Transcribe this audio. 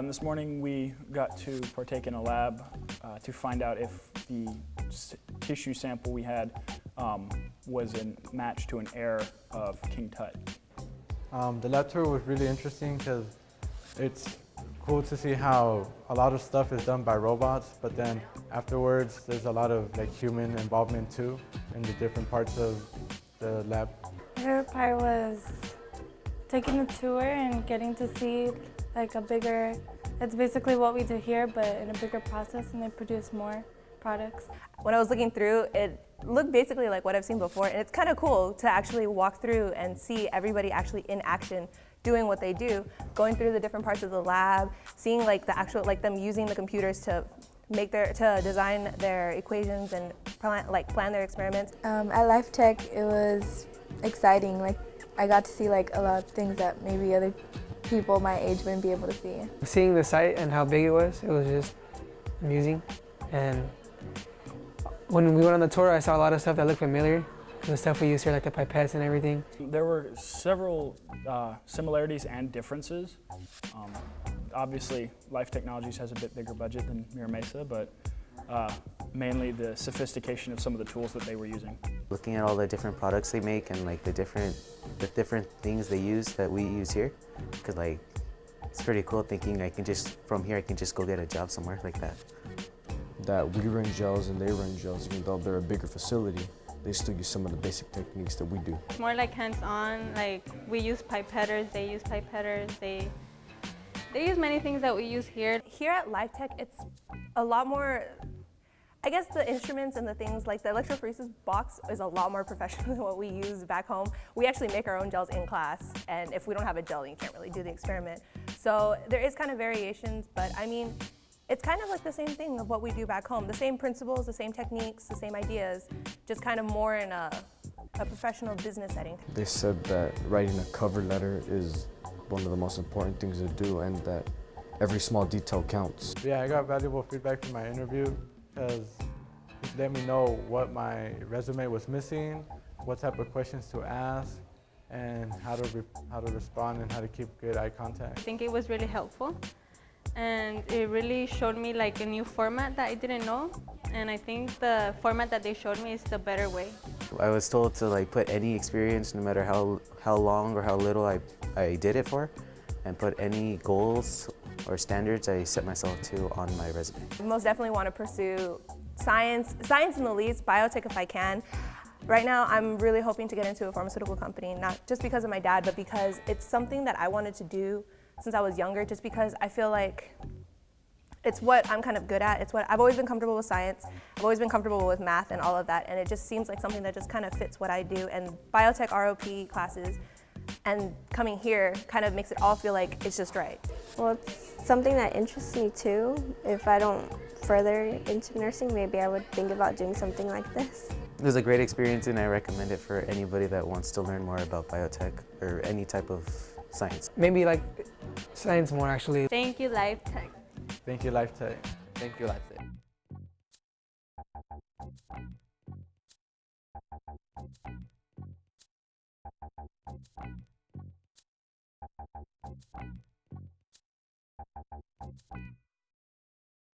This morning we got to partake in a lab to find out if the tissue sample we had was a match to an heir of King Tut. The lab tour was really interesting because it's cool to see how a lot of stuff is done by robots, but then afterwards there's a lot of human involvement too in the different parts of the lab. My favorite part was taking the tour and getting to see it's basically what we do here, but in a bigger process, and they produce more products. When I was looking through, it looked basically like what I've seen before, and it's kind of cool to actually walk through and see everybody actually in action doing what they do, going through the different parts of the lab, seeing them using the computers to design their equations and plan their experiments. At LifeTech, it was exciting. I got to see a lot of things that maybe other people my age wouldn't be able to see. Seeing the site and how big it was just amusing. And when we went on the tour, I saw a lot of stuff that looked familiar. The stuff we use here, like the pipettes and everything. There were several similarities and differences. Obviously, Life Technologies has a bit bigger budget than Mira Mesa, but mainly the sophistication of some of the tools that they were using. Looking at all the different products they make and the different things they use that we use here, because it's pretty cool thinking from here I can just go get a job somewhere like that. That we run gels and they run gels, even though they're a bigger facility, they still use some of the basic techniques that we do. It's more hands-on, we use pipetters, they use pipetters, they use many things that we use here. Here at LifeTech, it's a lot more, I guess the instruments and the things like the electrophoresis box is a lot more professional than what we use back home. We actually make our own gels in class, and if we don't have a gel, you can't really do the experiment. So there is kind of variations, but I mean, it's kind of the same thing of what we do back home. The same principles, the same techniques, the same ideas, just kind of more in a professional business setting. They said that writing a cover letter is one of the most important things to do, and that every small detail counts. Yeah, I got valuable feedback from my interview because it let me know what my resume was missing, what type of questions to ask, and how to respond and how to keep good eye contact. I think it was really helpful, and it really showed me a new format that I didn't know, and I think the format that they showed me is the better way. I was told to put any experience, no matter how long or how little I did it for, and put any goals or standards I set myself to on my resume. I most definitely want to pursue science in the least, biotech if I can. Right now, I'm really hoping to get into a pharmaceutical company, not just because of my dad, but because it's something that I wanted to do since I was younger, just because I feel like it's what I'm kind of good at. It's what I've always been comfortable with science. I've always been comfortable with math and all of that, and it just seems like something that just kind of fits what I do. And biotech ROP classes and coming here kind of makes it all feel like it's just right. Well, it's something that interests me too. If I don't further into nursing, maybe I would think about doing something like this. It was a great experience, and I recommend it for anybody that wants to learn more about biotech or any type of science. Maybe science more, actually. Thank you, LifeTech. Thank you, LifeTech. Thank you, LifeTech.